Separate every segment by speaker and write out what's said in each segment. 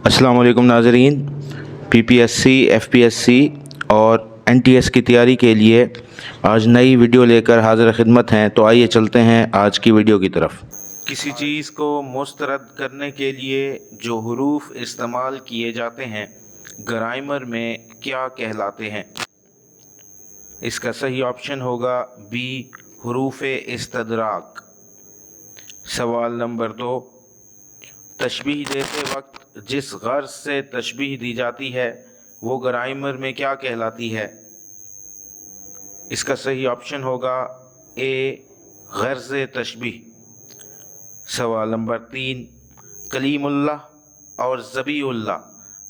Speaker 1: अस्सलाम वालेकुम नाज़रीन। PPSC, FPSC और NTS की तैयारी के लिए आज नई वीडियो लेकर हाज़िर खिदमत हैं। तो आइए चलते हैं आज की वीडियो की तरफ। किसी चीज़ को मुस्तरद करने के लिए जो हरूफ इस्तेमाल किए जाते हैं ग्रामर में क्या कहलाते हैं? इसका सही ऑप्शन होगा बी, हरूफ इस्तदराक। सवाल नंबर 2, तशबीह देते वक्त जिस गर्ज से तशबीह दी जाती है वो ग्रामर में क्या कहलाती है? इसका सही ऑप्शन होगा ए, गर्ज तशबीह। सवाल नंबर 3, कलीमुल्लाह और ज़बीहुल्लाह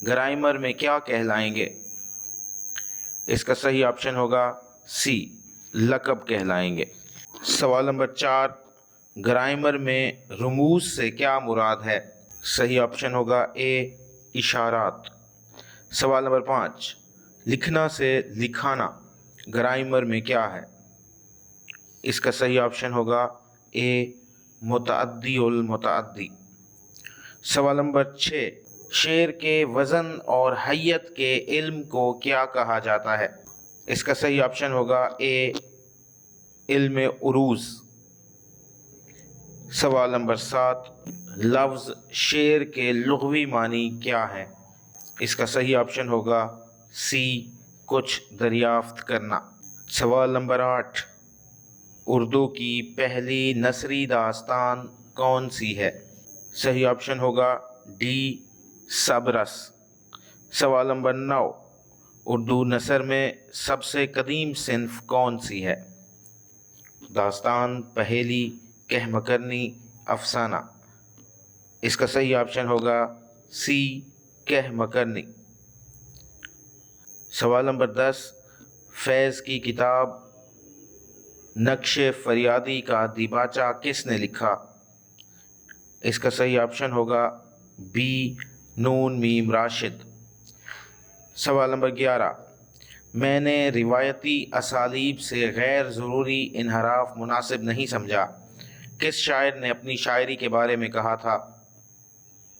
Speaker 1: ग्रामर में क्या कहलाएंगे? इसका सही ऑप्शन होगा सी, लक़ब कहलाएंगे। सवाल नंबर 4, ग्रामर में रमूज से क्या मुराद है? सही ऑप्शन होगा ए, इशारात। सवाल नंबर 5, लिखना से लिखाना ग्रामर में क्या है? इसका सही ऑप्शन होगा ए, मुतअद्दी उल मुतअद्दी। सवाल नंबर 6, शेर के वज़न और हैयत के इल्म को क्या कहा जाता है? इसका सही ऑप्शन होगा ए, इल्म उरूज़। सवाल नंबर 7, लफ्ज़ शेर के लुग़वी मानी क्या है? इसका सही ऑप्शन होगा सी, कुछ दरियाफ्त करना। सवाल नंबर 8, उर्दू की पहली नसरी दास्तान कौन सी है? सही ऑप्शन होगा डी, सबरस। सवाल नंबर 9, उर्दू नसर में सबसे कदीम सिन्फ कौन सी है? दास्तान, पहेली, कहमकरनी, अफसाना। इसका सही ऑप्शन होगा सी, कहमकरनी। सवाल नंबर 10, फैज़ की किताब नक्शे फरियादी का दिबाचा किसने लिखा? इसका सही ऑप्शन होगा बी, नून मीम राशिद। सवाल नंबर 11, मैंने रिवायती असालीब से गैर ज़रूरी इन्हराफ मुनासिब नहीं समझा, किस शायर ने अपनी शायरी के बारे में कहा था?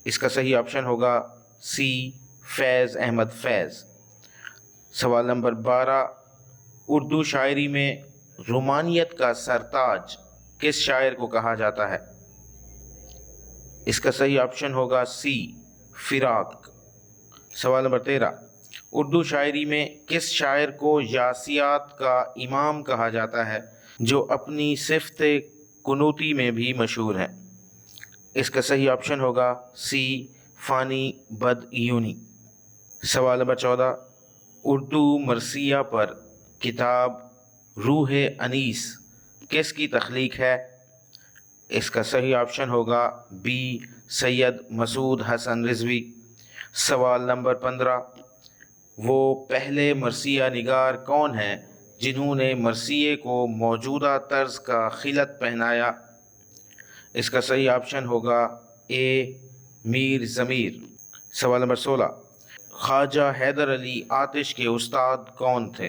Speaker 1: इसका सही ऑप्शन होगा सी, फैज़ अहमद फैज़। सवाल नंबर 12, उर्दू शायरी में रोमानियत का सरताज किस शायर को कहा जाता है? इसका सही ऑप्शन होगा सी, फिराक। सवाल नंबर 13, उर्दू शायरी में किस शायर को यासियात का इमाम कहा जाता है जो अपनी सिफ़त कुनूती में भी मशहूर है? इसका सही ऑप्शन होगा सी, फ़ानी बदयूनी। सवाल नंबर 14, उर्दू मरसिया पर किताब रूह अनीस किसकी तख्लीक है? इसका सही ऑप्शन होगा बी, सैयद मसूद हसन रिजवी। सवाल नंबर 15, वो पहले मरसिया निगार कौन हैं जिन्होंने मरसिए को मौजूदा तर्ज का खिलत पहनाया? इसका सही ऑप्शन होगा ए, मीर ज़मीर। सवाल नंबर 16, ख्वाजा हैदर अली आतिश के उस्ताद कौन थे?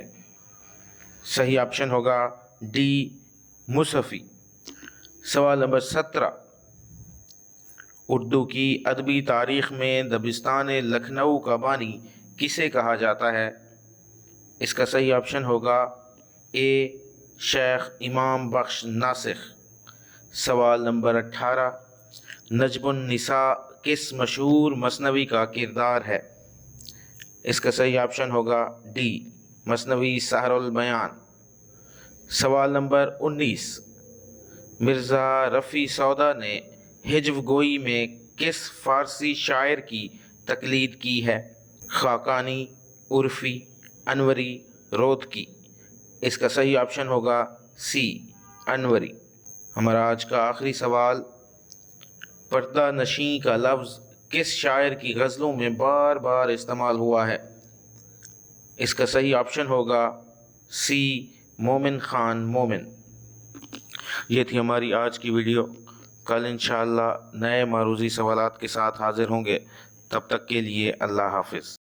Speaker 1: सही ऑप्शन होगा डी, मुसफ़ी। सवाल नंबर 17, उर्दू की अदबी तारीख़ में दबिस्तान लखनऊ का बानी किसे कहा जाता है? इसका सही ऑप्शन होगा ए, शेख इमाम बख्श नासिख। सवाल नंबर 18, नजमुन निसा किस मशहूर मसनवी का किरदार है? इसका सही ऑप्शन होगा डी, मसनवी सहरुल बयान। सवाल नंबर 19, मिर्ज़ा रफ़ी सौदा ने हिज्व गोई में किस फ़ारसी शायर की तकलीद की है? खाकानी, उर्फ़ी, अनवरी, रोदकी। इसका सही ऑप्शन होगा सी, अनवरी। हमारा आज का आखिरी सवाल, पर्दा नशीं का लफ्ज़ किस शायर की गज़लों में बार बार इस्तेमाल हुआ है? इसका सही ऑप्शन होगा सी, मोमिन ख़ान मोमिन। ये थी हमारी आज की वीडियो। कल इंशाअल्लाह नए मारूज़ी सवालात के साथ हाज़िर होंगे। तब तक के लिए अल्लाह हाफ़िज़।